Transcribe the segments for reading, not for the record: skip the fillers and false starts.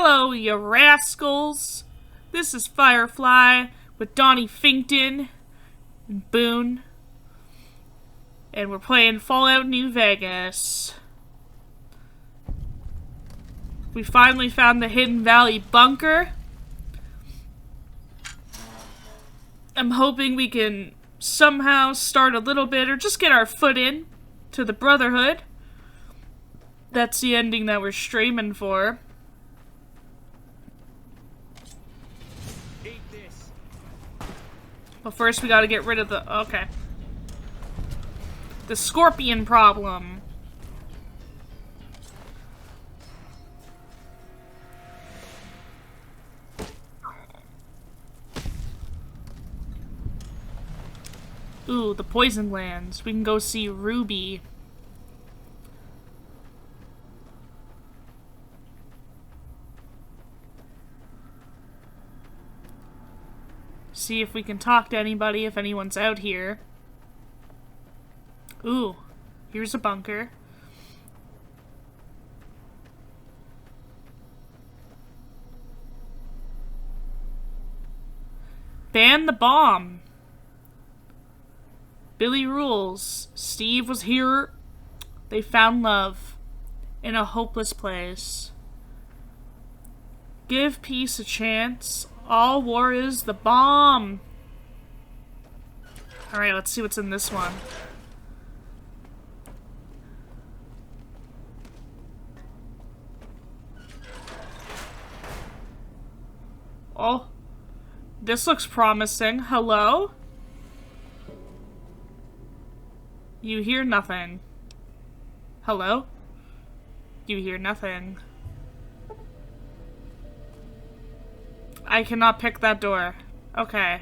Hello, you rascals! This is Firefly with Donny Finkton and Boone, and we're playing Fallout New Vegas. We finally found the Hidden Valley bunker. I'm hoping we can somehow start a little bit, or just get our foot in to the Brotherhood. That's the ending that we're streaming for. But first we gotta get rid of the... okay. The scorpion problem. Ooh, the poison lands. We can go see Ruby. See if we can talk to anybody, if anyone's out here. Ooh, here's a bunker. Ban the bomb. Billy rules. Steve was here. They found love in a hopeless place. Give peace a chance. All war is the bomb. Alright, let's see what's in this one. Oh, this looks promising. Hello? You hear nothing. Hello? You hear nothing. I cannot pick that door. Okay.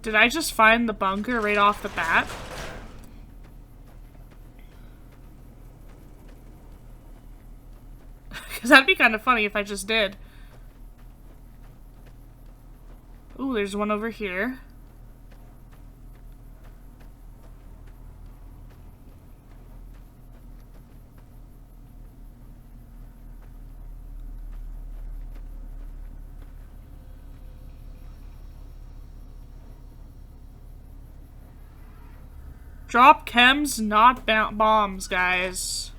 Did I just find the bunker right off the bat? Because that'd be kind of funny if I just did. Ooh, there's one over here. Drop chems, not bombs, guys.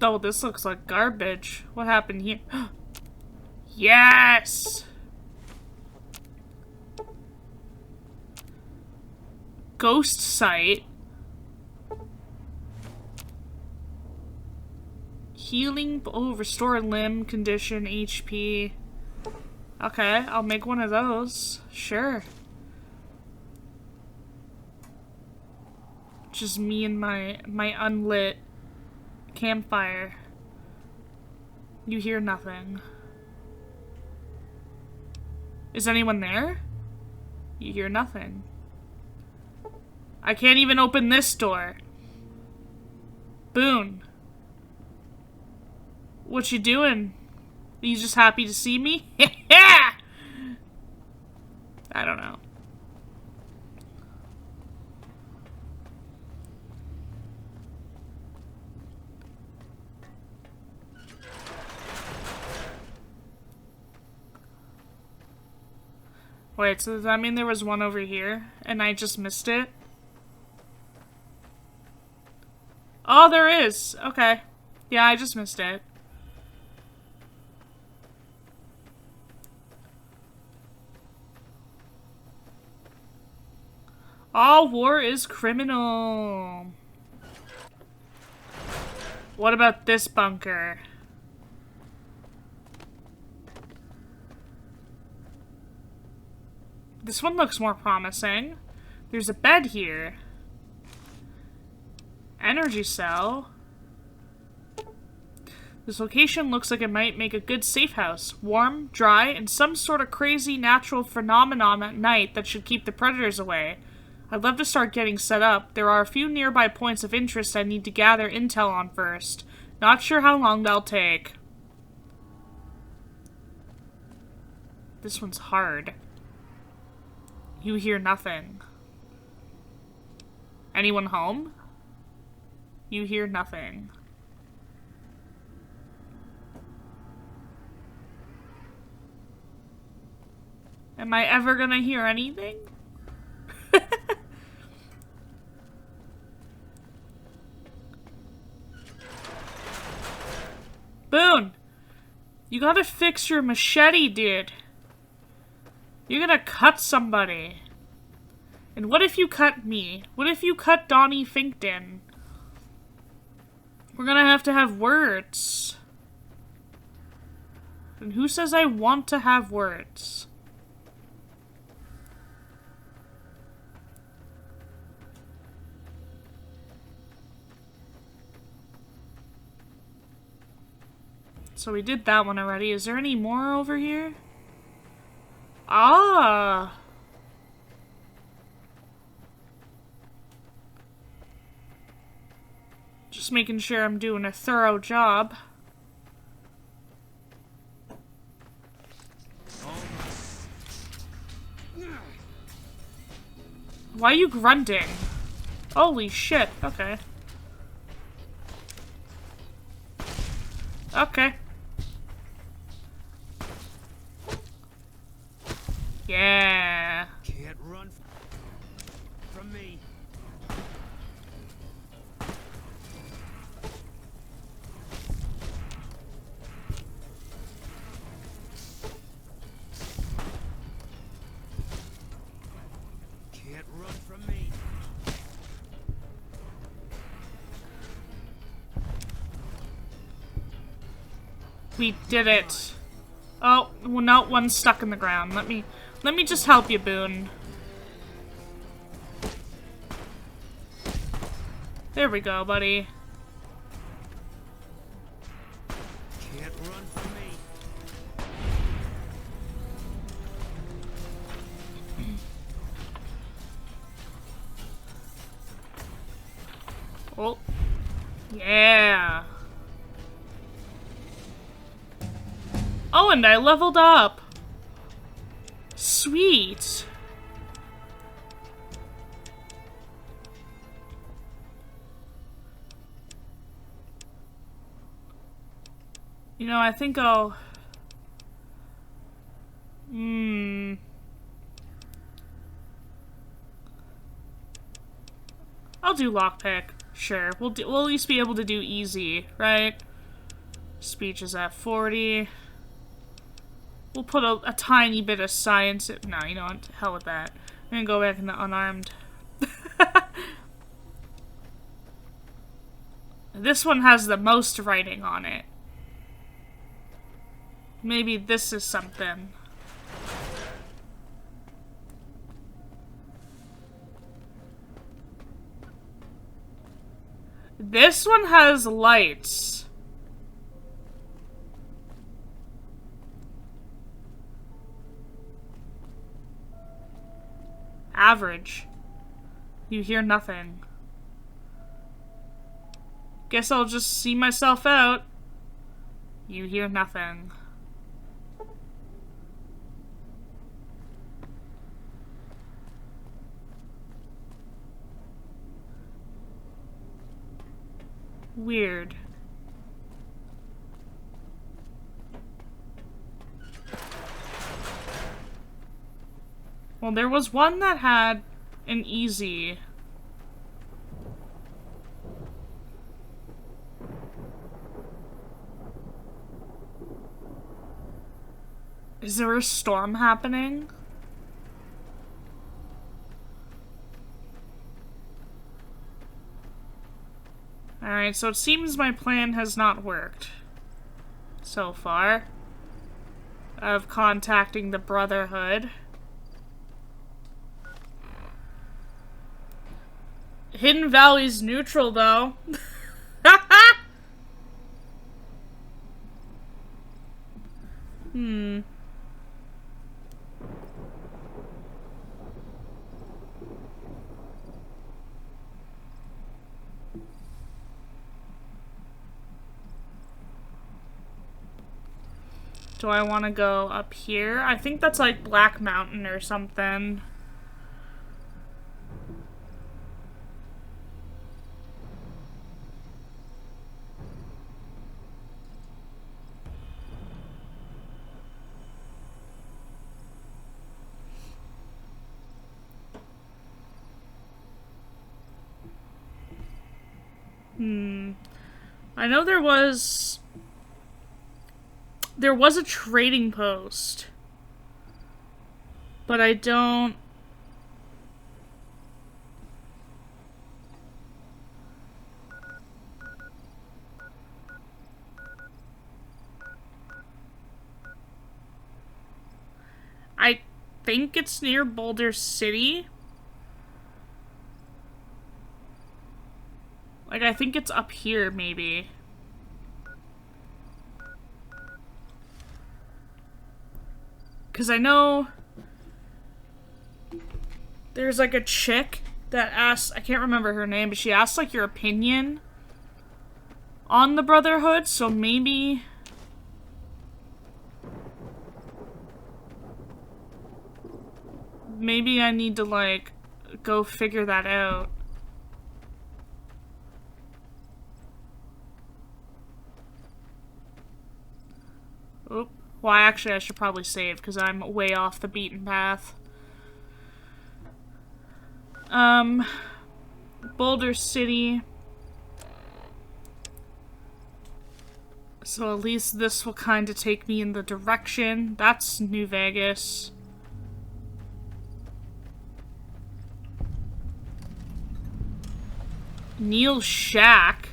Oh, this looks like garbage. What happened here? Yes! Ghost site. Healing, oh, restore limb condition, HP. Okay, I'll make one of those. Sure. Just me and my unlit campfire. You hear nothing. Is anyone there? You hear nothing. I can't even open this door. Boone. What you doing? Are you just happy to see me? I don't know. Wait, so does that mean there was one over here and I just missed it? Oh, there is. Okay. Yeah, I just missed it. All war is criminal. What about this bunker? This one looks more promising. There's a bed here. Energy cell. This location looks like it might make a good safe house. Warm, dry, and some sort of crazy natural phenomenon at night that should keep the predators away. I'd love to start getting set up. There are a few nearby points of interest I need to gather intel on first. Not sure how long that'll take. This one's hard. You hear nothing. Anyone home? You hear nothing. Am I ever gonna hear anything? Boone! You gotta fix your machete, dude. You're gonna cut somebody. And what if you cut me? What if you cut Donny Finkton? We're gonna have to have words. And who says I want to have words? So we did that one already. Is there any more over here? Ah! Just making sure I'm doing a thorough job. Why are you grunting? Holy shit, okay. Okay. Yeah. Can't run from me. Can't run from me. We did it. Oh, well, no, one's stuck in the ground. Let me just help you, Boone. There we go, buddy. Can't run from me. Oh. Yeah. Oh, and I leveled up. Sweet. You know, I think I'll... I'll do lockpick. Sure. We'll at least be able to do easy, right? Speech is at 40. We'll put a tiny bit of science... No, you know what? Hell with that. I'm gonna go back into unarmed. This one has the most writing on it. Maybe this is something. This one has lights. Average. You hear nothing. Guess I'll just see myself out. You hear nothing. Weird. Well, there was one that had an easy. Is there a storm happening? Alright, so it seems my plan has not worked so far of contacting the Brotherhood. Hidden Valley's neutral, though. Do I want to go up here? I think that's like Black Mountain or something. I know there was a trading post, but I don't. I think it's near Boulder City. Like, I think it's up here, maybe. Because I know there's, like, a chick that asks, I can't remember her name, but she asked, like, your opinion on the Brotherhood, so maybe... Maybe I need to, like, go figure that out. Oop. Well, actually, I should probably save, because I'm way off the beaten path. Boulder City. So at least this will kind of take me in the direction. That's New Vegas. Neil's shack.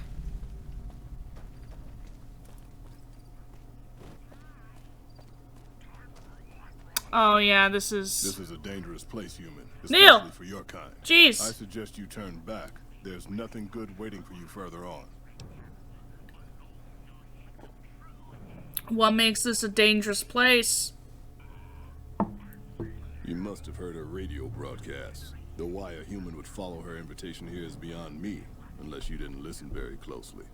Oh yeah, this is a dangerous place, human. Neil! Especially for your kind. Jeez. I suggest you turn back. There's nothing good waiting for you further on. What makes this a dangerous place? You must have heard her radio broadcast. Though why a human would follow her invitation here is beyond me, unless you didn't listen very closely.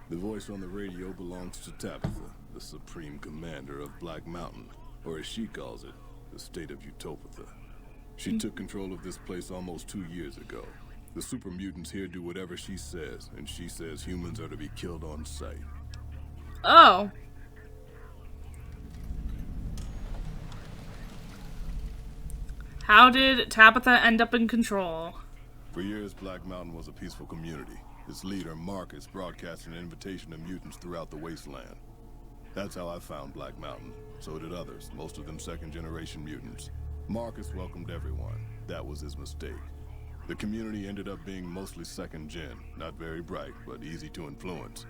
The voice on the radio belongs to Tabitha, the supreme commander of Black Mountain, or as she calls it, the state of Utopia. She took control of this place almost 2 years ago. The super mutants here do whatever she says, and she says humans are to be killed on sight. Oh. How did Tabitha end up in control? For years, Black Mountain was a peaceful community. Its leader, Marcus, broadcast an invitation to mutants throughout the wasteland. That's how I found Black Mountain. So did others, most of them second-generation mutants. Marcus welcomed everyone. That was his mistake. The community ended up being mostly second-gen. Not very bright, but easy to influence.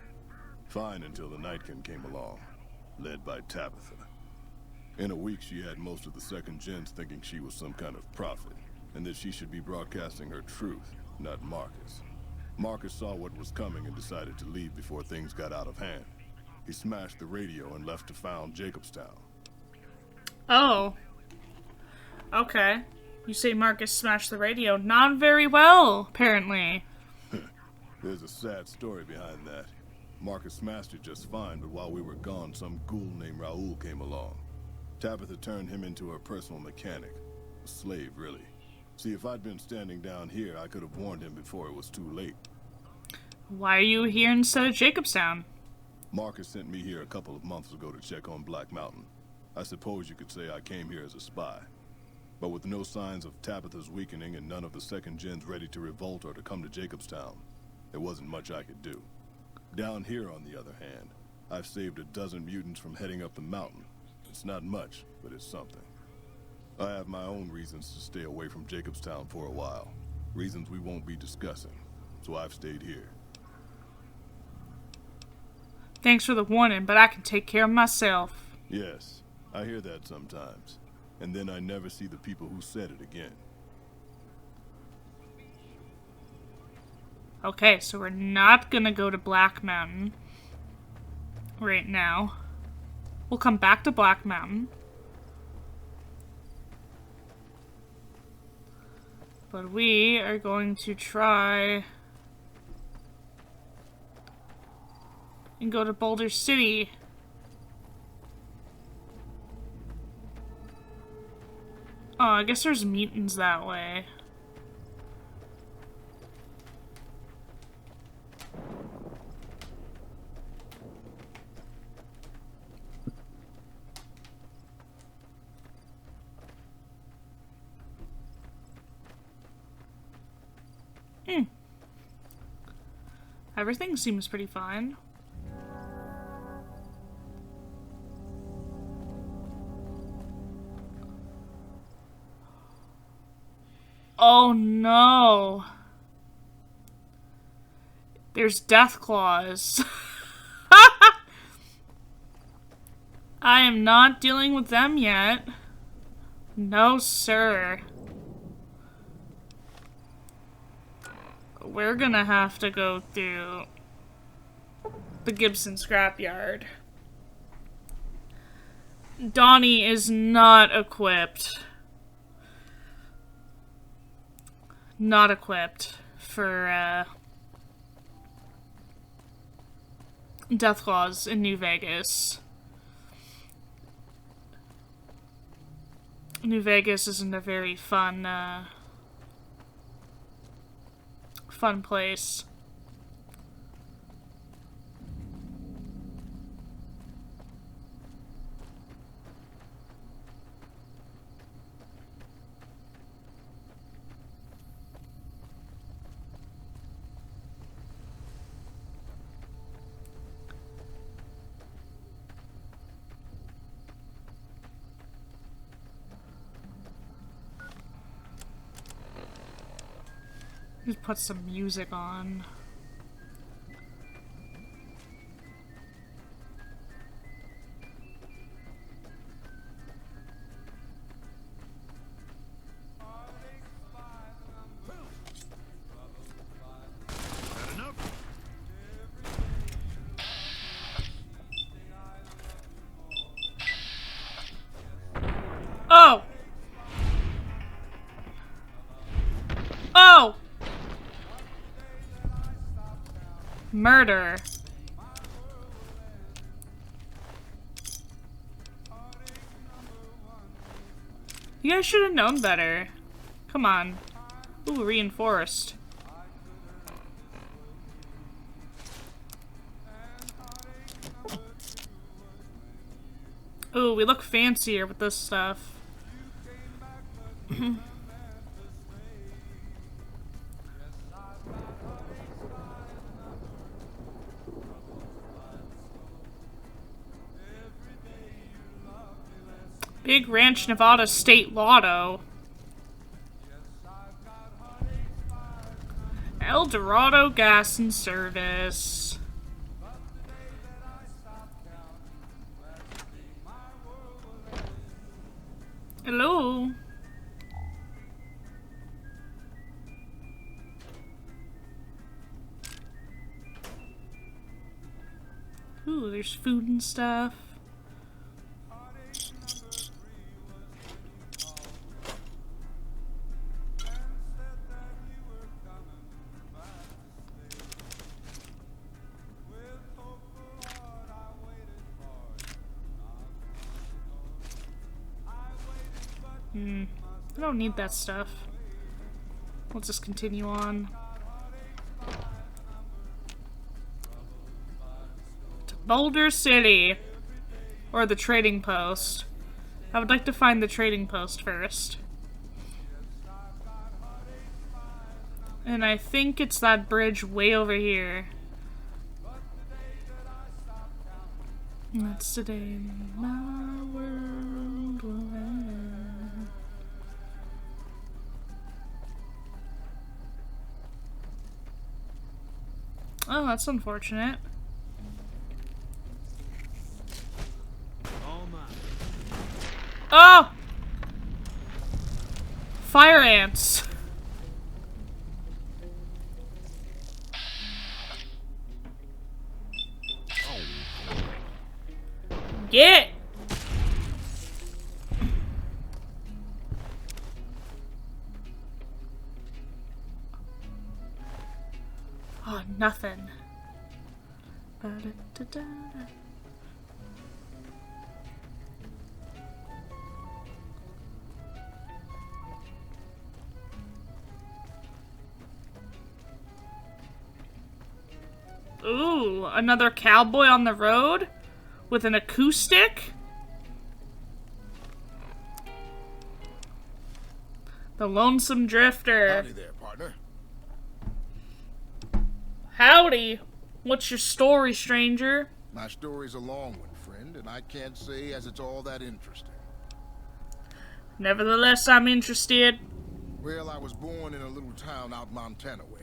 Fine until the Nightkin came along, led by Tabitha. In a week, she had most of the second-gens thinking she was some kind of prophet, and that she should be broadcasting her truth, not Marcus. Marcus saw what was coming and decided to leave before things got out of hand. He smashed the radio and left to found Jacobstown. Oh. Okay. You say Marcus smashed the radio. Not very well, apparently. There's a sad story behind that. Marcus smashed it just fine, but while we were gone, some ghoul named Raoul came along. Tabitha turned him into her personal mechanic. A slave, really. See, if I'd been standing down here, I could have warned him before it was too late. Why are you here instead of Jacobstown? Marcus sent me here a couple of months ago to check on Black Mountain. I suppose you could say I came here as a spy. But with no signs of Tabitha's weakening and none of the second gens ready to revolt or to come to Jacobstown, there wasn't much I could do. Down here, on the other hand, I've saved a dozen mutants from heading up the mountain. It's not much, but it's something. I have my own reasons to stay away from Jacobstown for a while. Reasons we won't be discussing. So I've stayed here. Thanks for the warning, but I can take care of myself. Yes, I hear that sometimes. And then I never see the people who said it again. Okay, so we're not gonna go to Black Mountain right now. We'll come back to Black Mountain. But we are going to try and go to Boulder City. Oh, I guess there's mutants that way. Everything seems pretty fine. Oh no! There's death claws. I am not dealing with them yet. No, sir. We're gonna have to go through the Gibson scrapyard. Donny is not equipped. Not equipped for, Deathclaws in New Vegas. New Vegas isn't a very fun, fun place. Just put some music on. Oh! Oh! Murder. You guys should have known better. Come on. Ooh, reinforced. Ooh, we look fancier with this stuff. Big Ranch, Nevada State Lotto. El Dorado Gas and Service. Hello. Ooh, there's food and stuff. I don't need that stuff. We'll just continue on. To Boulder City. Or the trading post. I would like to find the trading post first. And I think it's that bridge way over here. That's the day my world will end. Oh, that's unfortunate. Oh! Fire ants. Get! Oh, nothing. Ba-da-da-da-da. Ooh, another cowboy on the road with an acoustic? The Lonesome Drifter. Howdy there, partner. Howdy. What's your story, stranger? My story's a long one, friend, and I can't say as it's all that interesting. Nevertheless, I'm interested. Well, I was born in a little town out Montana way.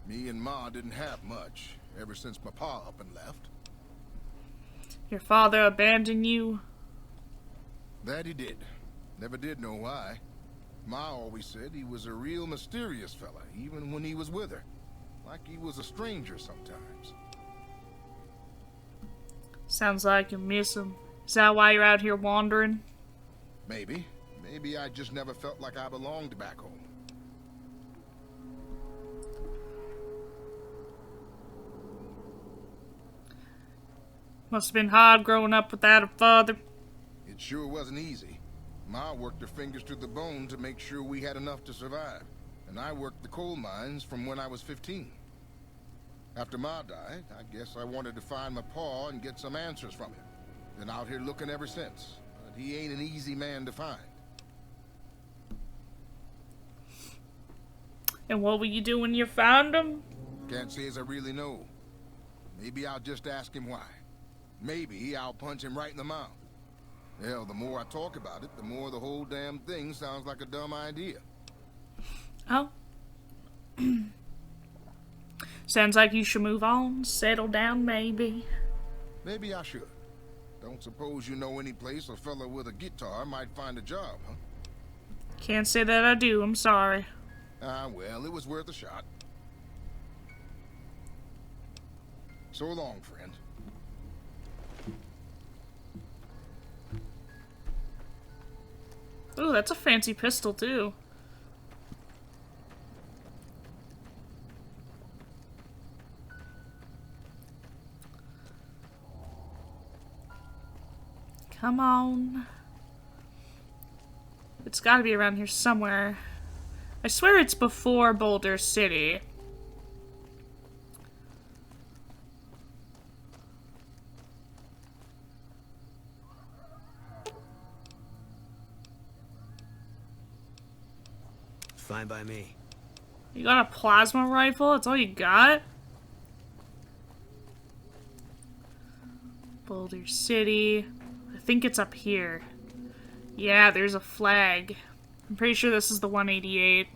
Me and Ma didn't have much, ever since my pa up and left. Your father abandoned you? That he did. Never did know why. Ma always said he was a real mysterious fella, even when he was with her. Like he was a stranger sometimes. Sounds like you miss him. Is that why you're out here wandering? Maybe. Maybe I just never felt like I belonged back home. Must have been hard growing up without a father. It sure wasn't easy. Ma worked her fingers to the bone to make sure we had enough to survive. And I worked the coal mines from when I was 15. After Ma died, I guess I wanted to find my pa and get some answers from him. Been out here looking ever since, but he ain't an easy man to find. And what will you do when you found him? Can't say as I really know. Maybe I'll just ask him why. Maybe I'll punch him right in the mouth. Hell, the more I talk about it, the more the whole damn thing sounds like a dumb idea. Oh. Sounds like you should move on, settle down, maybe. Maybe I should. Don't suppose you know any place a fella with a guitar might find a job, huh? Can't say that I do, I'm sorry. Ah, well, it was worth a shot. So long, friend. Ooh, that's a fancy pistol, too. Come on. It's gotta be around here somewhere. I swear it's before Boulder City. Fine by me. You got a plasma rifle? That's all you got? Boulder City. I think it's up here. Yeah, there's a flag. I'm pretty sure this is the 188.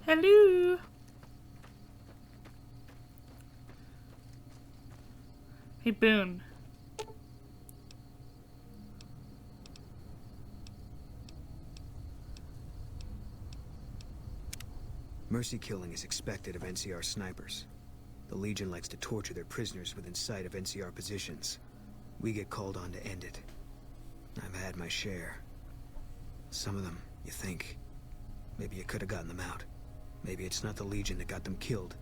Hello. Hey, Boone. Mercy killing is expected of NCR snipers. The Legion likes to torture their prisoners within sight of NCR positions. We get called on to end it. I've had my share. Some of them, you think, maybe you could have gotten them out. Maybe it's not the Legion that got them killed.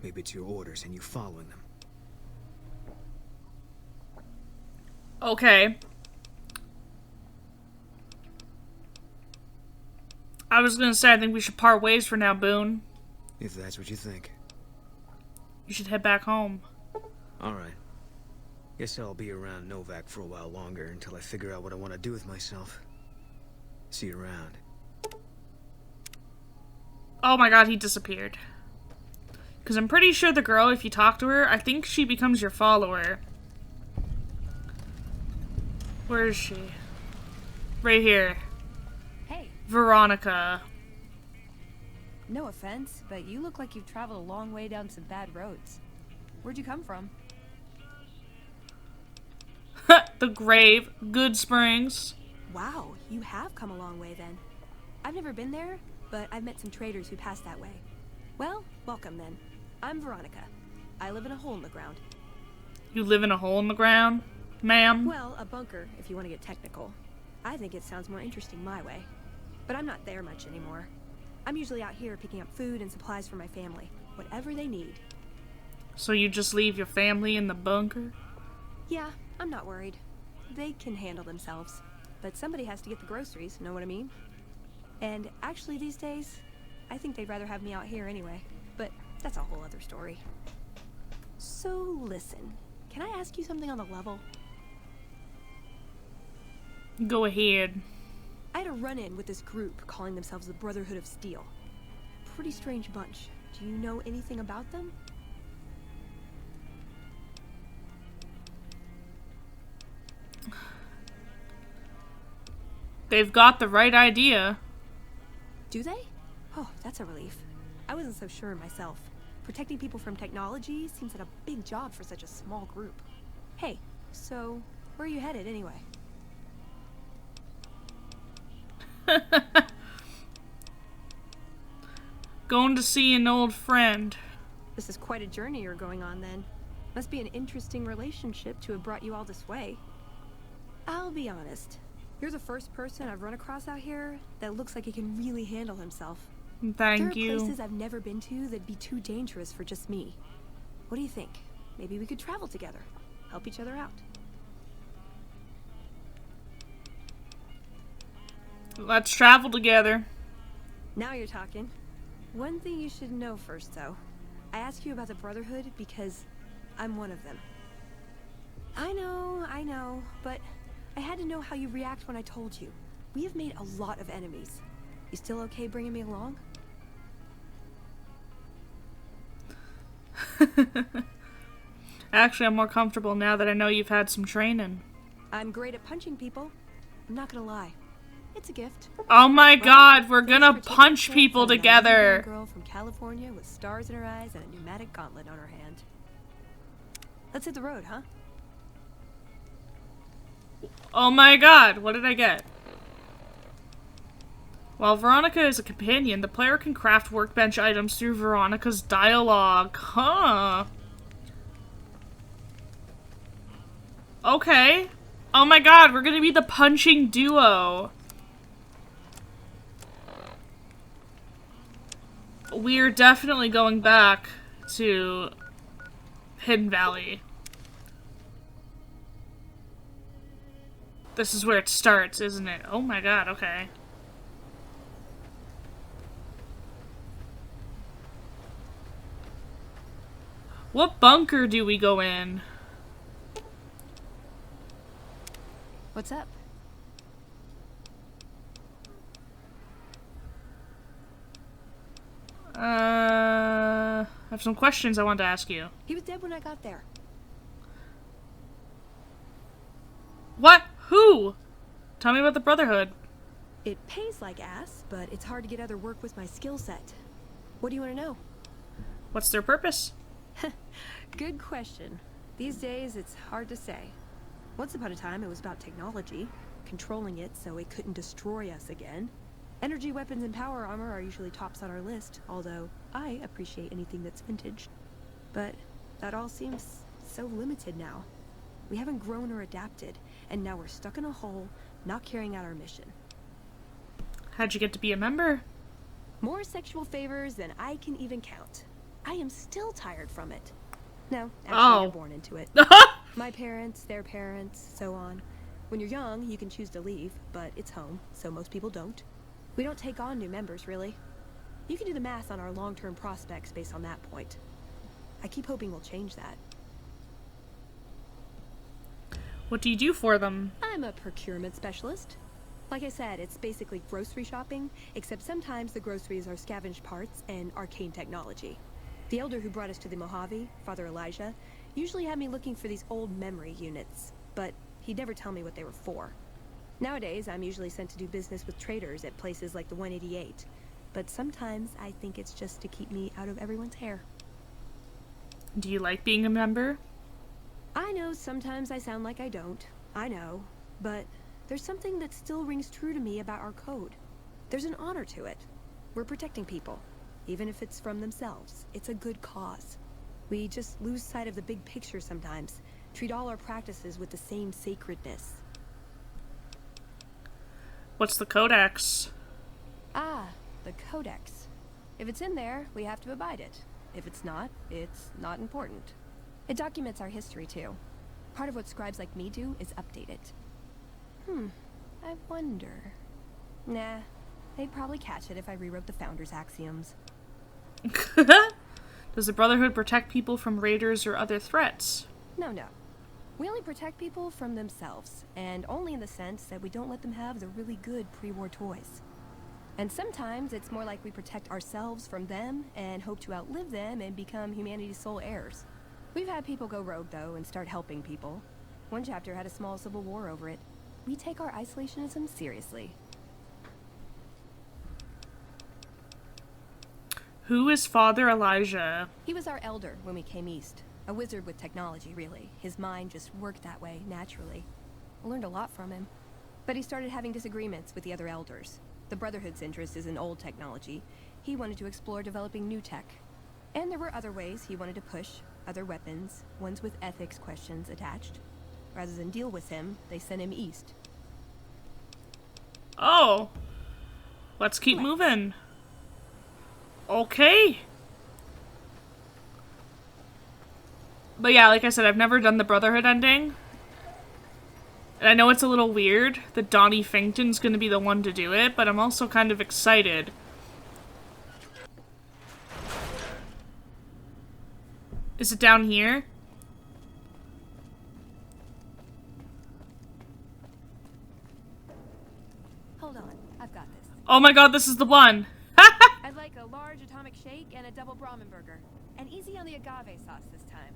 Maybe it's your orders and you following them. Okay. I was gonna say, I think we should part ways for now, Boone. If that's what you think. You should head back home. Alright. Guess I'll be around Novak for a while longer until I figure out what I want to do with myself. See you around. Oh my god, he disappeared. Because I'm pretty sure the girl, if you talk to her, I think she becomes your follower. Where is she? Right here. Hey. Veronica. No offense, but you look like you've traveled a long way down some bad roads. Where'd you come from? The grave. Good Springs. Wow, you have come a long way then. I've never been there, but I've met some traders who pass that way. Well, welcome then. I'm Veronica. I live in a hole in the ground. You live in a hole in the ground, ma'am? Well, a bunker, if you want to get technical. I think it sounds more interesting my way. But I'm not there much anymore. I'm usually out here picking up food and supplies for my family. Whatever they need. So you just leave your family in the bunker? Yeah, I'm not worried. They can handle themselves. but somebody has to get the groceries, know what I mean? And actually these days, I think they'd rather have me out here anyway, but that's a whole other story. So listen, can I ask you something on the level? Go ahead. I had a run-in with this group calling themselves the Brotherhood of Steel. Pretty strange bunch. Do you know anything about them? They've got the right idea. Do they? Oh, that's a relief. I wasn't so sure myself. Protecting people from technology seems like a big job for such a small group. Hey, so where are you headed anyway? Going to see an old friend. This is quite a journey you're going on then. Must be an interesting relationship to have brought you all this way. I'll be honest. You're the first person I've run across out here that looks like he can really handle himself. Thank There you. are places I've never been to that'd be too dangerous for just me. What do you think? Maybe we could travel together, help each other out. Let's travel together. Now you're talking. One thing you should know first, though. I ask you about the Brotherhood because I'm one of them. I know, but I had to know how you react when I told you. We have made a lot of enemies. You still okay bringing me along? Actually, I'm more comfortable now that I know you've had some training. I'm great at punching people. I'm not gonna lie. It's a gift. Oh my Well, god, we're thanks gonna for taking a punch chance people on that together. young girl from California with stars in her eyes and a pneumatic gauntlet on her hand. Let's hit the road, huh? Oh my god, what did I get? While Veronica is a companion, the player can craft workbench items through Veronica's dialogue. Huh. Okay. Oh my god, we're gonna be the punching duo. We're definitely going back to Hidden Valley. This is where it starts, isn't it? Oh my god, okay. What bunker do we go in? What's up? I have some questions I want to ask you. He was dead when I got there. What? Who? Tell me about the Brotherhood. It pays like ass, but it's hard to get other work with my skill set. What do you want to know? What's their purpose? Good question. These days, it's hard to say. Once upon a time, it was about technology, controlling it so it couldn't destroy us again. Energy weapons and power armor are usually tops on our list, although I appreciate anything that's vintage. But that all seems so limited now. We haven't grown or adapted, and now we're stuck in a hole, not carrying out our mission. How'd you get to be a member? More sexual favors than I can even count. I am still tired from it. No, actually, you're born into it. My parents, their parents, so on. When you're young, you can choose to leave, but it's home, so most people don't. We don't take on new members, really. You can do the math on our long-term prospects based on that point. I keep hoping we'll change that. What do you do for them? I'm a procurement specialist. Like I said, it's basically grocery shopping, except sometimes the groceries are scavenged parts and arcane technology. The elder who brought us to the Mojave, Father Elijah, usually had me looking for these old memory units, but he'd never tell me what they were for. Nowadays, I'm usually sent to do business with traders at places like the 188, but sometimes I think it's just to keep me out of everyone's hair. Do you like being a member? I know sometimes I sound like I don't. I know. But there's something that still rings true to me about our code. There's an honor to it. We're protecting people. Even if it's from themselves. It's a good cause. We just lose sight of the big picture sometimes. Treat all our practices with the same sacredness. What's the codex? Ah, the codex. If it's in there, we have to abide it. If it's not important. It documents our history, too. Part of what scribes like me do is update it. I wonder. Nah, they'd probably catch it if I rewrote the Founder's axioms. Does the Brotherhood protect people from raiders or other threats? No. We only protect people from themselves, and only in the sense that we don't let them have the really good pre-war toys. And sometimes it's more like we protect ourselves from them and hope to outlive them and become humanity's sole heirs. We've had people go rogue, though, and start helping people. One chapter had a small civil war over it. We take our isolationism seriously. Who is Father Elijah? He was our elder when we came east. A wizard with technology, really. His mind just worked that way, naturally. I learned a lot from him. But he started having disagreements with the other elders. The Brotherhood's interest is in old technology. He wanted to explore developing new tech. And there were other ways he wanted to push, other weapons, ones with ethics questions attached. Rather than deal with him, they sent him east. Oh. Let's keep moving. Okay. But yeah, like I said, I've never done the Brotherhood ending. And I know it's a little weird that Donny Finkton's gonna be the one to do it, but I'm also kind of excited. Is it down here? Hold on, I've got this. Oh my god, this is the one! I'd like a large atomic shake and a double Brahmin burger. And easy on the agave sauce this time.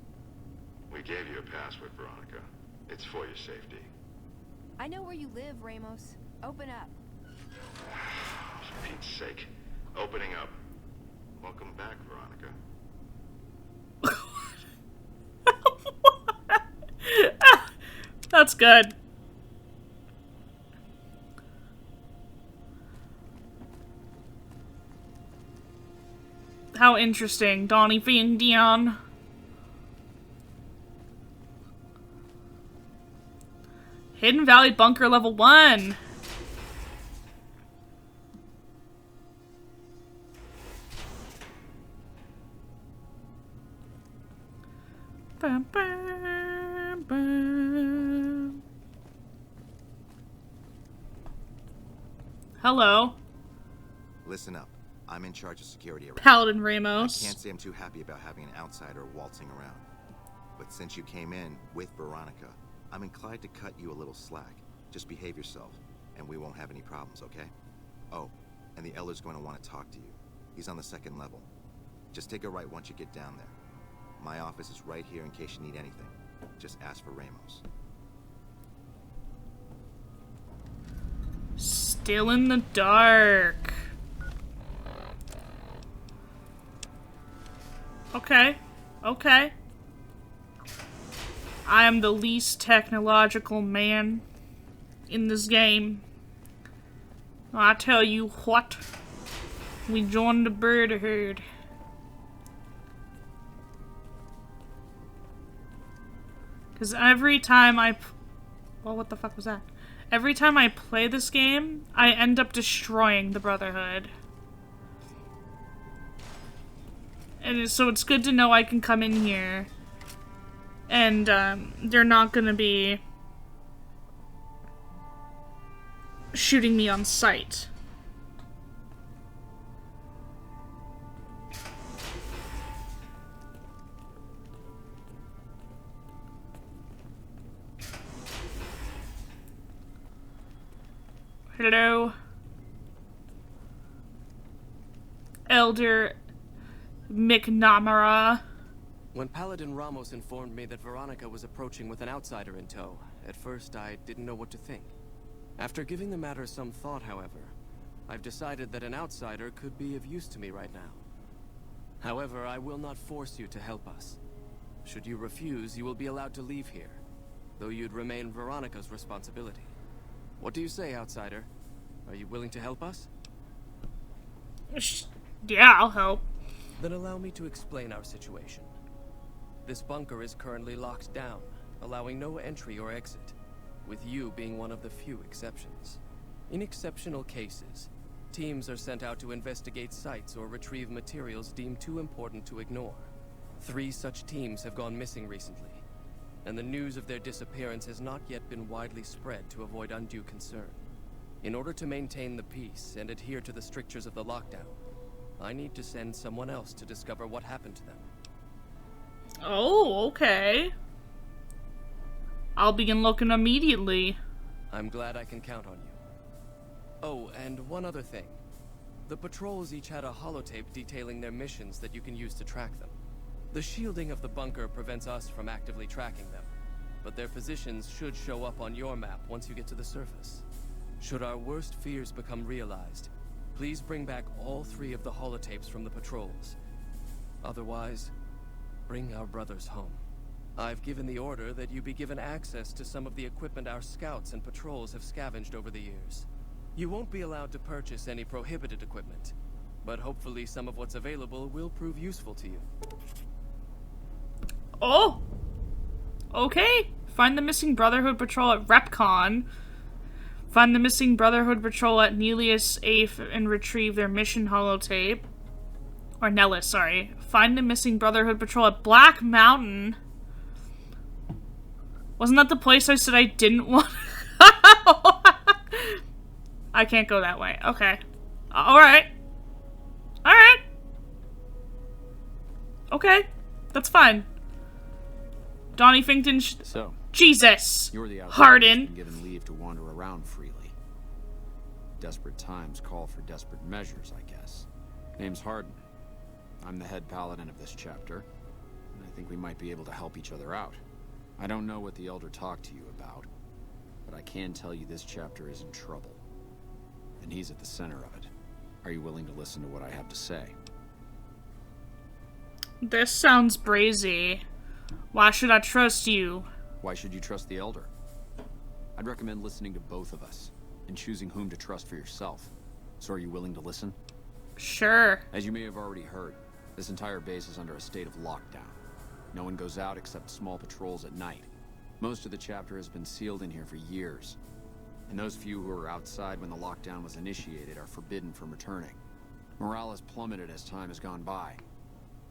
We gave you a password, Veronica. It's for your safety. I know where you live, Ramos. Open up. For Pete's sake. Opening up. Welcome back, Veronica. That's good. How interesting, Donny Finkton. Hidden Valley Bunker level 1. Bum, bum, bum. Hello. Listen up. I'm in charge of security around. Paladin I Ramos. can't say I'm too happy about having an outsider waltzing around. But since you came in with Veronica, I'm inclined to cut you a little slack. Just behave yourself, and we won't have any problems, okay? Oh, and the Elder's going to want to talk to you. He's on the 2nd level. Just take a right once you get down there. My office is right here in case you need anything. Just ask for Ramos. Still in the dark. Okay. Okay. I am the least technological man in this game. I tell you what. We joined the Brotherhood. Because every time well, what the fuck was that? Every time I play this game, I end up destroying the Brotherhood. And so it's good to know I can come in here and they're not gonna be shooting me on sight. Hello? Elder McNamara. When Paladin Ramos informed me that Veronica was approaching with an outsider in tow, at first I didn't know what to think. After giving the matter some thought, however, I've decided that an outsider could be of use to me right now. However, I will not force you to help us. Should you refuse, you will be allowed to leave here, though you'd remain Veronica's responsibility. What do you say, outsider? Are you willing to help us? Yeah, I'll help. Then allow me to explain our situation. This bunker is currently locked down, allowing no entry or exit, with you being one of the few exceptions. In exceptional cases, teams are sent out to investigate sites or retrieve materials deemed too important to ignore. 3 such teams have gone missing recently, and the news of their disappearance has not yet been widely spread to avoid undue concern. In order to maintain the peace and adhere to the strictures of the lockdown, I need to send someone else to discover what happened to them. Oh, okay. I'll begin looking immediately. I'm glad I can count on you. Oh, and one other thing. The patrols each had a holotape detailing their missions that you can use to track them. The shielding of the bunker prevents us from actively tracking them, but their positions should show up on your map once you get to the surface. Should our worst fears become realized, please bring back all 3 of the holotapes from the patrols. Otherwise, bring our brothers home. I've given the order that you be given access to some of the equipment our scouts and patrols have scavenged over the years. You won't be allowed to purchase any prohibited equipment, but hopefully some of what's available will prove useful to you. Oh! Okay. Find the missing Brotherhood patrol at RepCon. Find the missing Brotherhood patrol at Helios and retrieve their mission holotape. Or Nellis, sorry. Find the missing Brotherhood patrol at Black Mountain. Wasn't that the place I said I didn't want? I can't go that way. Okay. Alright. Alright. Okay. That's fine. Donny Finkton So, Jesus! you're the Hardin. been given leave to wander around freely. Desperate times call for desperate measures, I guess. Name's Hardin. I'm the head paladin of this chapter, and I think we might be able to help each other out. I don't know what the Elder talked to you about, but I can tell you this chapter is in trouble. And he's at the center of it. Are you willing to listen to what I have to say? This sounds brazy. Why should I trust you? Why should you trust the Elder? I'd recommend listening to both of us, and choosing whom to trust for yourself. So are you willing to listen? Sure. As you may have already heard, this entire base is under a state of lockdown. No one goes out except small patrols at night. Most of the chapter has been sealed in here for years. And those few who were outside when the lockdown was initiated are forbidden from returning. Morale has plummeted as time has gone by.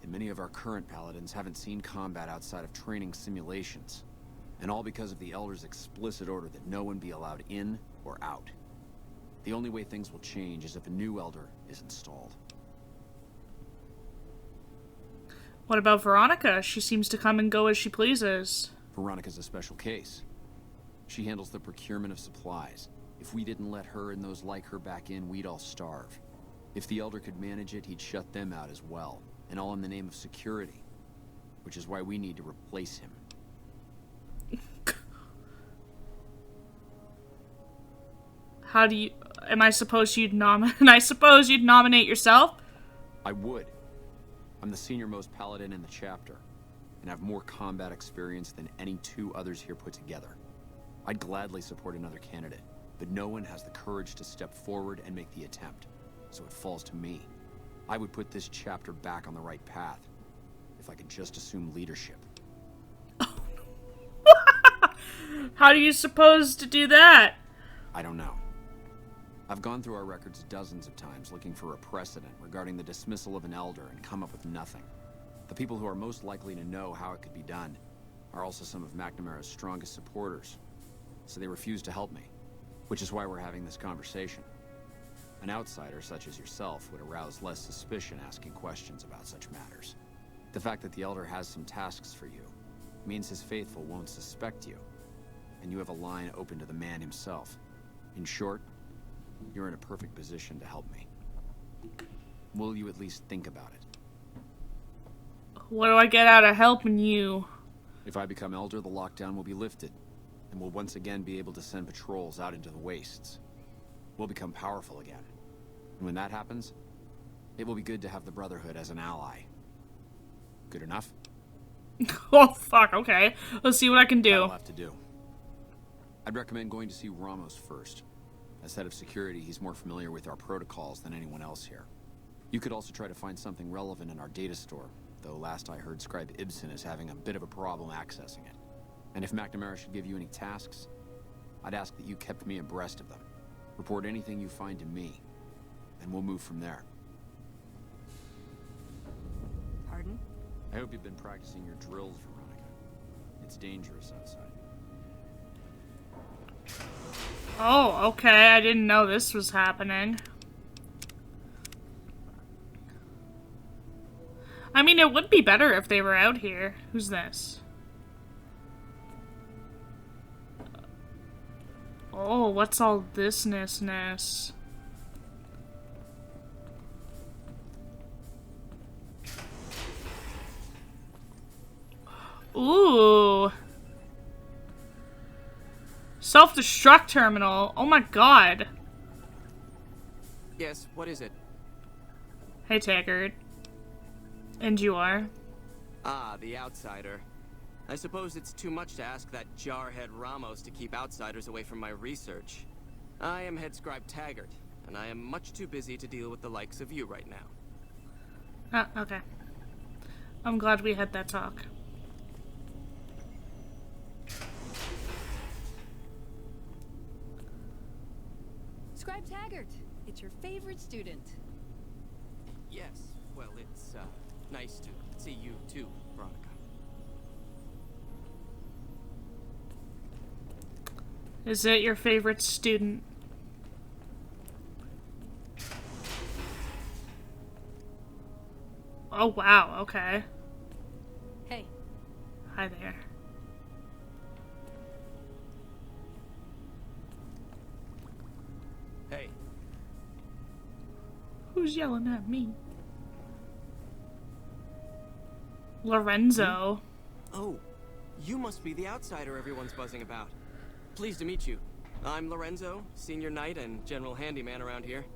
And many of our current paladins haven't seen combat outside of training simulations. And all because of the Elder's explicit order that no one be allowed in or out. The only way things will change is if a new Elder is installed. What about Veronica? She seems to come and go as she pleases. Veronica's a special case. She handles the procurement of supplies. If we didn't let her and those like her back in, we'd all starve. If the Elder could manage it, he'd shut them out as well. And all in the name of security. Which is why we need to replace him. How do you... Am I supposed you'd nominate... I suppose you'd nominate yourself? I would. I'm the senior-most paladin in the chapter. And have more combat experience than any 2 others here put together. I'd gladly support another candidate, but no one has the courage to step forward and make the attempt, so it falls to me. I would put this chapter back on the right path, if I could just assume leadership. How do you suppose to do that? I don't know. I've gone through our records dozens of times looking for a precedent regarding the dismissal of an Elder and come up with nothing. The people who are most likely to know how it could be done are also some of McNamara's strongest supporters. So they refuse to help me, which is why we're having this conversation. An outsider such as yourself would arouse less suspicion asking questions about such matters. The fact that the Elder has some tasks for you means his faithful won't suspect you, and you have a line open to the man himself. In short, you're in a perfect position to help me. Will you at least think about it? What do I get out of helping you? If I become Elder, the lockdown will be lifted, and we'll once again be able to send patrols out into the wastes. We'll become powerful again. And when that happens, it will be good to have the Brotherhood as an ally. Good enough? Oh, fuck, okay. Let's see what I can do. That'll have to do. I'd recommend going to see Ramos first. As head of security, he's more familiar with our protocols than anyone else here. You could also try to find something relevant in our data store, though last I heard Scribe Ibsen is having a bit of a problem accessing it. And if McNamara should give you any tasks, I'd ask that you kept me abreast of them. Report anything you find to me, and we'll move from there. Pardon? I hope you've been practicing your drills, Veronica. It's dangerous outside. Oh, okay. I didn't know this was happening. I mean, it would be better if they were out here. Who's this? Oh, what's all this ness? Ooh. Self-destruct terminal. Oh my god. Yes, what is it? Hey, Taggart. And you are? Ah, the outsider. I suppose it's too much to ask that jarhead Ramos to keep outsiders away from my research. I am head scribe Taggart, and I am much too busy to deal with the likes of you right now. Oh, okay. I'm glad we had that talk. Scribe Taggart, it's your favorite student. Yes, well, it's nice to see you too, Veronica. Is it your favorite student? Oh, wow, okay. Hey. Hi there. Hey. Who's yelling at me? Lorenzo. Oh, you must be the outsider everyone's buzzing about. Pleased to meet you. I'm Lorenzo, senior knight and general handyman around here.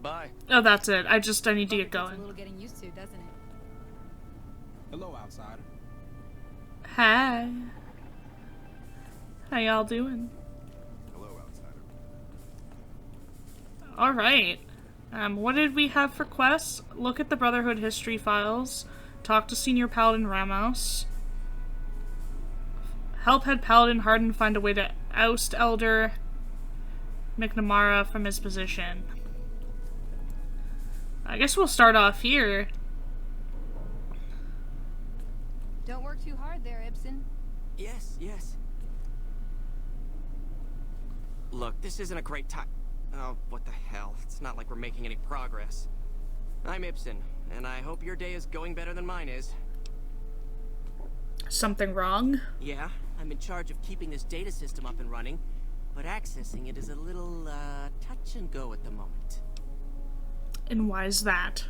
Bye. Oh, that's it. I need to get Takes going. a little getting used to, doesn't it? Hello, outsider. Hi. How y'all doing? Hello, outsider. Alright. What did we have for quests? Look at the Brotherhood history files. Talk to Senior Paladin Ramos. Help Head Paladin Hardin find a way to oust Elder McNamara from his position. I guess we'll start off here. Don't work too hard there, Ibsen. Yes, yes. Look, this isn't a great time. Oh, what the hell? It's not like we're making any progress. I'm Ibsen, and I hope your day is going better than mine is. Something wrong? Yeah, I'm in charge of keeping this data system up and running, but accessing it is a little, touch and go at the moment. And why's that?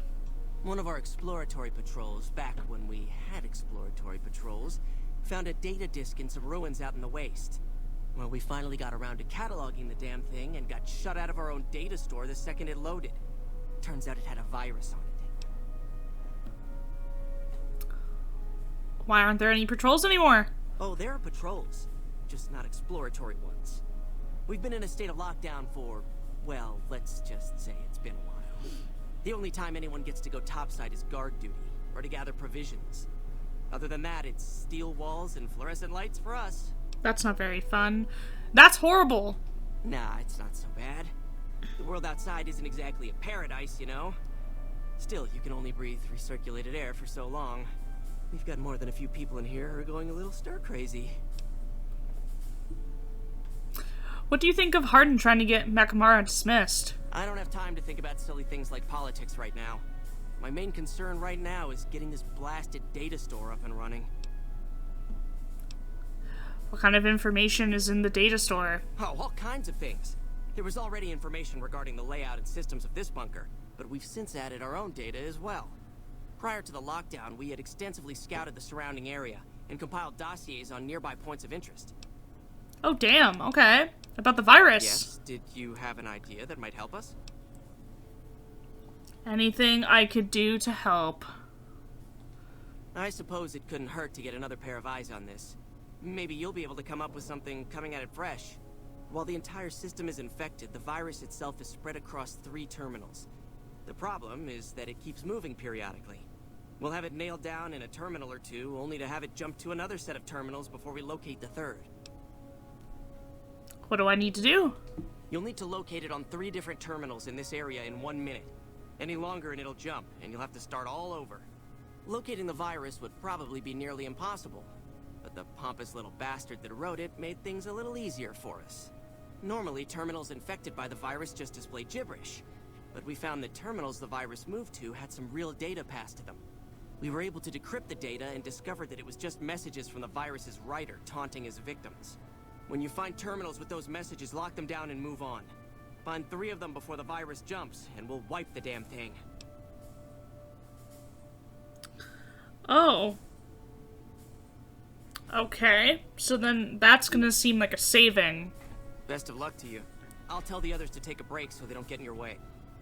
One of our exploratory patrols, back when we had exploratory patrols, found a data disk in some ruins out in the waste. Well, we finally got around to cataloging the damn thing and got shut out of our own data store the second it loaded. Turns out it had a virus on it. Why aren't there any patrols anymore? Oh, there are patrols, just not exploratory ones. We've been in a state of lockdown for, well, let's just say it's been a while. The only time anyone gets to go topside is guard duty, or to gather provisions. Other than that, it's steel walls and fluorescent lights for us. That's not very fun. That's horrible! Nah, it's not so bad. The world outside isn't exactly a paradise, you know? Still, you can only breathe recirculated air for so long. We've got more than a few people in here who are going a little stir-crazy. What do you think of Hardin trying to get McNamara dismissed? I don't have time to think about silly things like politics right now. My main concern right now is getting this blasted data store up and running. What kind of information is in the data store? Oh, all kinds of things. There was already information regarding the layout and systems of this bunker, but we've since added our own data as well. Prior to the lockdown, we had extensively scouted the surrounding area and compiled dossiers on nearby points of interest. Oh, damn. Okay. About the virus. Yes, did you have an idea that might help us? Anything I could do to help. I suppose it couldn't hurt to get another pair of eyes on this. Maybe you'll be able to come up with something coming at it fresh. While the entire system is infected, the virus itself is spread across 3 terminals. The problem is that it keeps moving periodically. We'll have it nailed down in a terminal or 2, only to have it jump to another set of terminals before we locate the 3rd. What do I need to do? You'll need to locate it on 3 different terminals in this area in 1 minute. Any longer and it'll jump, and you'll have to start all over. Locating the virus would probably be nearly impossible, but The pompous little bastard that wrote it made things a little easier for us. Normally, terminals infected by the virus just display gibberish, but we found that terminals the virus moved to had some real data passed to them. We were able to decrypt the data and discovered that it was just messages from the virus's writer taunting his victims. When you find terminals with those messages, lock them down and move on. Find 3 of them before the virus jumps, and we'll wipe the damn thing. Oh. Okay. So then that's gonna seem like a saving. Best of luck to you. I'll tell the others to take a break so they don't get in your way.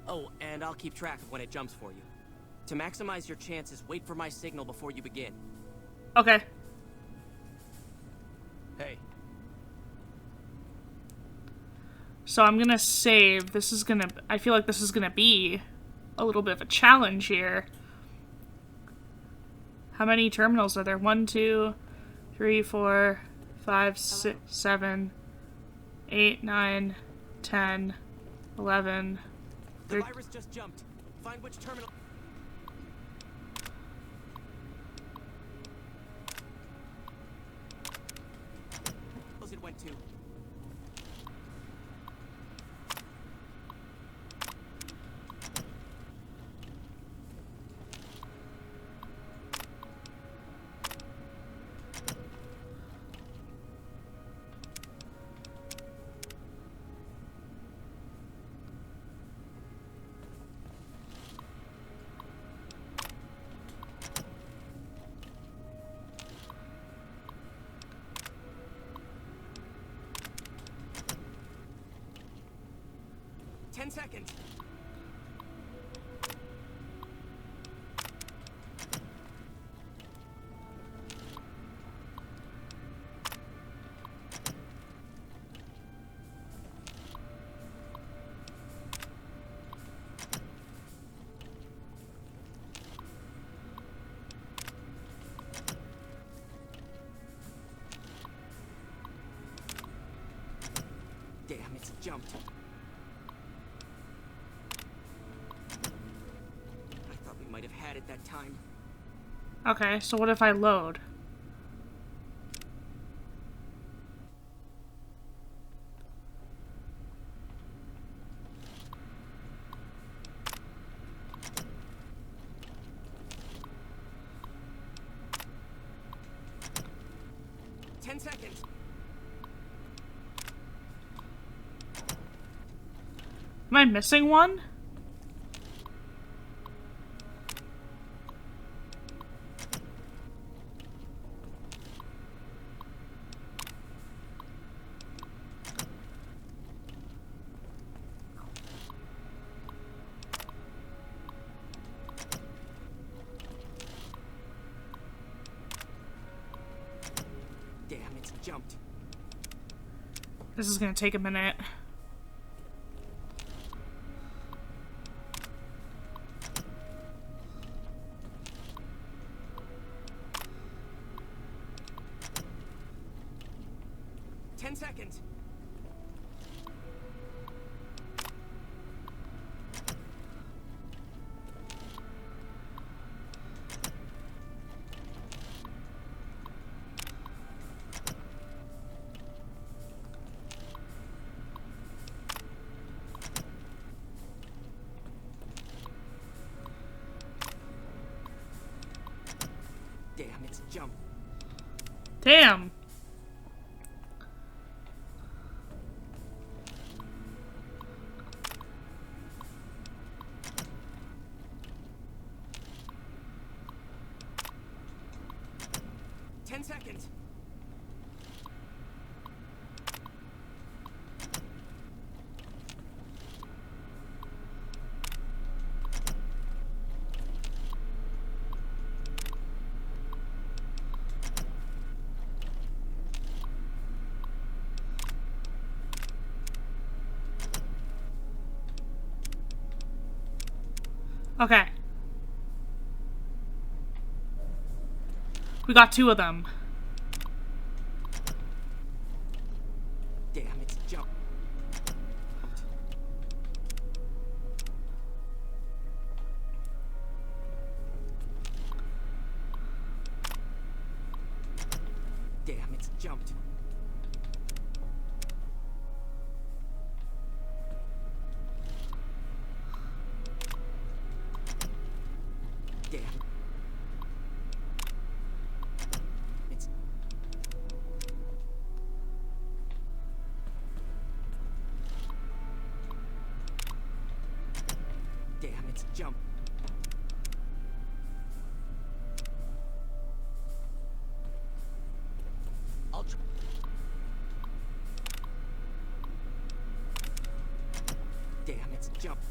Oh, and I'll keep track of when it jumps for you. To maximize your chances, wait for my signal before you begin. Okay. Hey. So I'm gonna save. I feel like this is gonna be a little bit of a challenge here. How many terminals are there? 1, 2, 3, 4, 5, 6, 7, 8, 9, 10, 11. The virus just jumped. Find which terminal. It went to. Seconds. Damn, it's jumped. Might have had it that time. Okay, so what if I load? Seconds. Am I missing one? Jumped. This is gonna take a minute. Seconds. Damn, it's jumped. Damn. Seconds. Okay. We got 2 of them. Damn, it's jumped. Damn, it's jumped. Damn. It's... Damn, it's jumped. I'll try. Damn, it's jumped.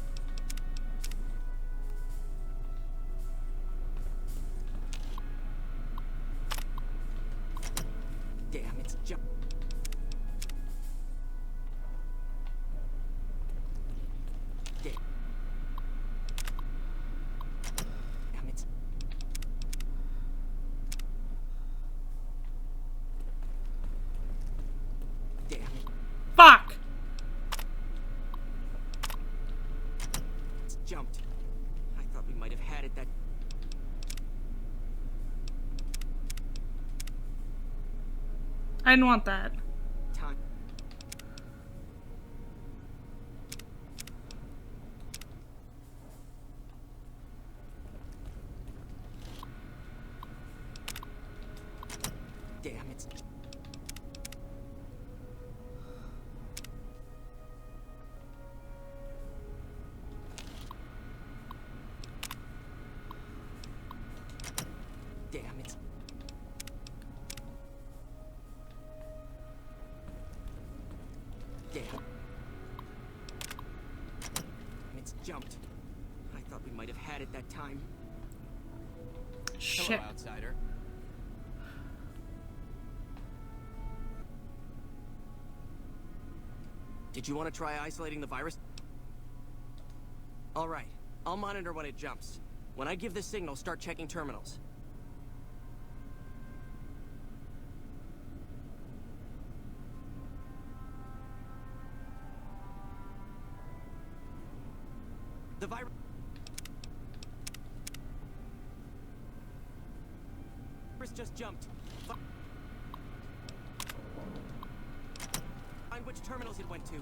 Damn, it's jumped. Damn. Damn, it's... Damn it. Fuck! It's jumped. I thought we might have had it that... I didn't want that. time. Damn, it's... Damn, it's... Damn. It's jumped. I thought we might have had it that time. Shit. Hello, outsider. Did you want to try isolating the virus? All right. I'll monitor when it jumps. When I give the signal, start checking terminals. The virus... just jumped. Find which terminals it went to.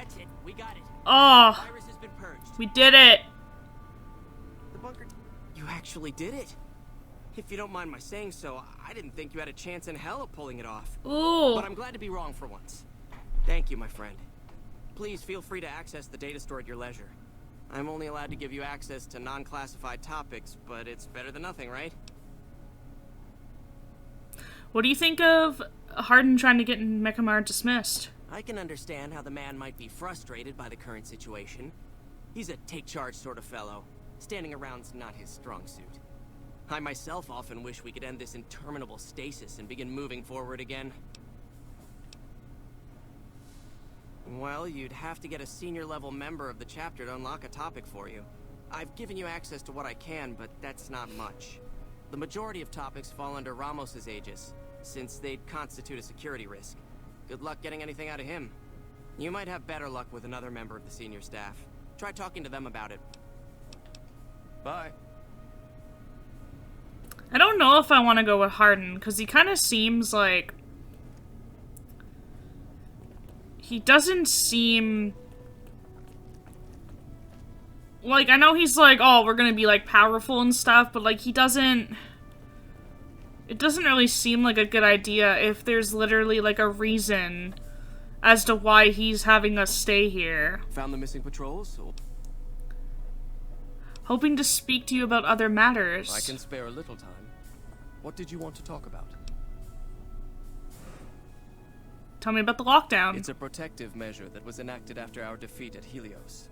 That's it. We got it. Oh, The virus has been purged. we did it. The bunker... You actually did it. If you don't mind my saying so, I didn't think you had a chance in hell of pulling it off. Ooh. But I'm glad to be wrong for once. Thank you, my friend. Please feel free to access the data store at your leisure. I'm only allowed to give you access to non-classified topics, but it's better than nothing, right? What do you think of Hardin trying to get Mechamar dismissed? I can understand how the man might be frustrated by the current situation. He's a take-charge sort of fellow. Standing around's not his strong suit. I myself often wish we could end this interminable stasis and begin moving forward again. Well, you'd have to get a senior-level member of the chapter to unlock a topic for you. I've given you access to what I can, but that's not much. The majority of topics fall under Ramos's aegis, since they'd constitute a security risk. Good luck getting anything out of him. You might have better luck with another member of the senior staff. Try talking to them about it. Bye. I don't know if I want to go with Hardin, because he kind of seems like... He doesn't seem... Like, I know he's like, oh, we're gonna be, like, powerful and stuff, but, like, he doesn't... It doesn't really seem like a good idea if there's literally, like, a reason as to why he's having us stay here. Found the missing patrols? Hoping to speak to you about other matters. I can spare a little time. What did you want to talk about? Tell me about the lockdown. It's a protective measure that was enacted after our defeat at Helios.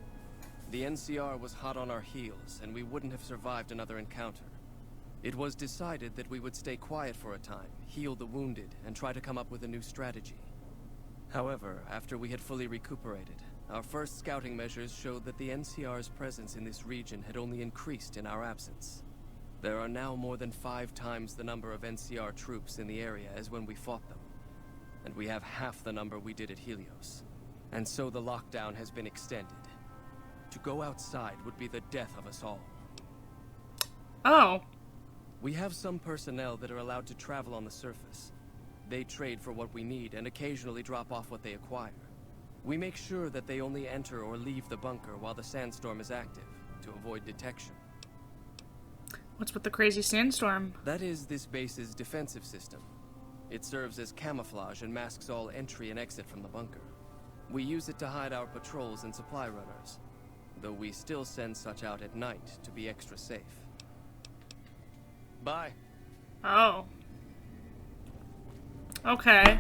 The NCR was hot on our heels, and we wouldn't have survived another encounter. It was decided that we would stay quiet for a time, heal the wounded, and try to come up with a new strategy. However, after we had fully recuperated, our first scouting measures showed that the NCR's presence in this region had only increased in our absence. There are now more than 5 times the number of NCR troops in the area as when we fought them. And we have half the number we did at Helios. And so the lockdown has been extended. To go outside would be the death of us all. Oh. We have some personnel that are allowed to travel on the surface. They trade for what we need and occasionally drop off what they acquire. We make sure that they only enter or leave the bunker while the sandstorm is active, to avoid detection. What's with the crazy sandstorm? That is this base's defensive system. It serves as camouflage and masks all entry and exit from the bunker. We use it to hide our patrols and supply runners, though we still send such out at night to be extra safe. Bye. Oh. Okay.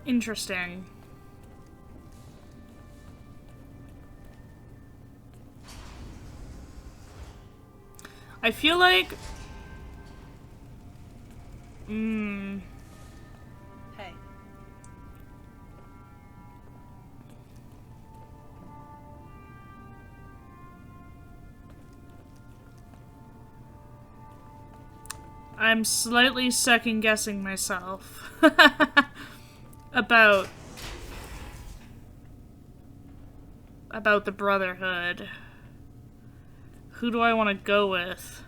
Interesting. I feel like... Hey. I'm slightly second-guessing myself about the Brotherhood. Who do I want to go with?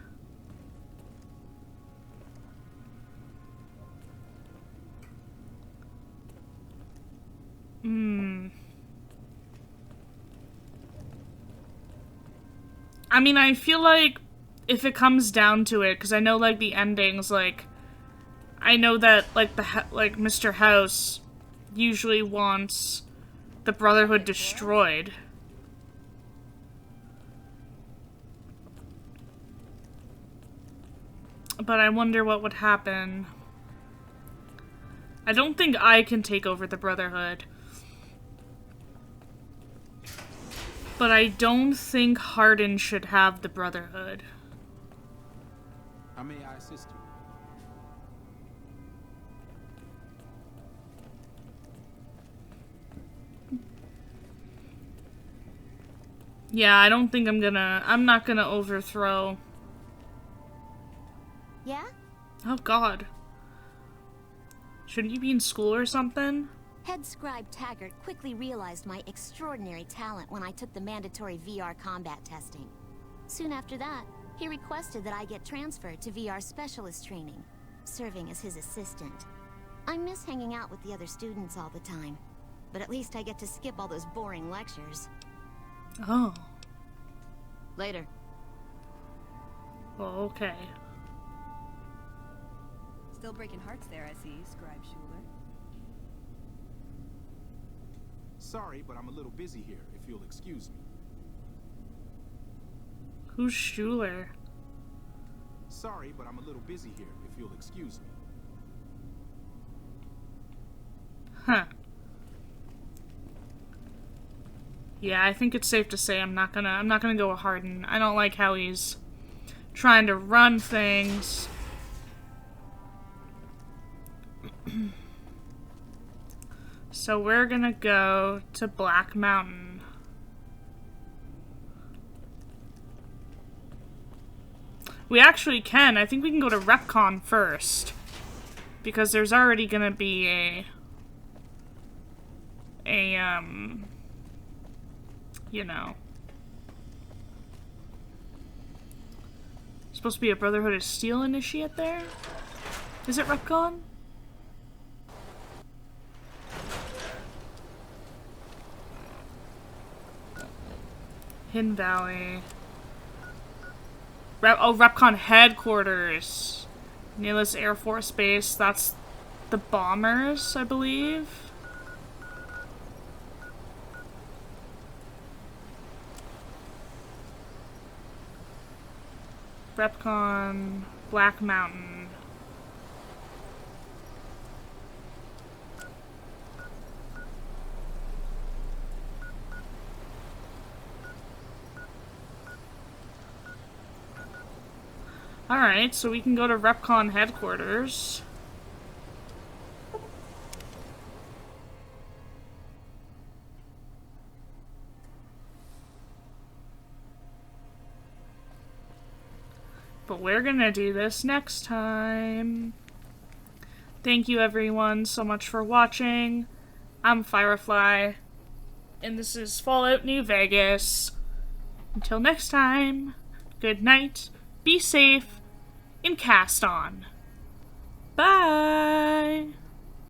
I mean, I feel like if it comes down to it, because I know, like, the endings, like, I know that, like, Mr. House usually wants the Brotherhood destroyed. But I wonder what would happen. I don't think I can take over the Brotherhood. But I don't think Hardin should have the Brotherhood. How may I assist you? Yeah, I don't think I'm not gonna overthrow. Yeah? Oh god. Shouldn't you be in school or something? Head Scribe Taggart quickly realized my extraordinary talent when I took the mandatory VR combat testing. Soon after that, he requested that I get transferred to VR specialist training, serving as his assistant. I miss hanging out with the other students all the time, but at least I get to skip all those boring lectures. Oh. Later. Well, okay. Still breaking hearts there, I see, Scribe Schuler. Sorry, but I'm a little busy here, if you'll excuse me. Who's Schuler? Sorry, but I'm a little busy here, if you'll excuse me. Huh. Yeah, I think it's safe to say I'm not gonna go with Hardin. I don't like how he's trying to run things. So we're gonna go to Black Mountain. We actually can. I think we can go to RepCon first. Because there's already gonna be you know. Supposed to be a Brotherhood of Steel initiate there? Is it RepCon? Hidden Valley. Repcon headquarters. Needless Air Force Base. That's the bombers, I believe. Repcon Black Mountain. Alright, so we can go to Repcon headquarters. But we're gonna do this next time. Thank you everyone so much for watching. I'm Firefly, and this is Fallout New Vegas. Until next time, good night, be safe, and cast on. Bye!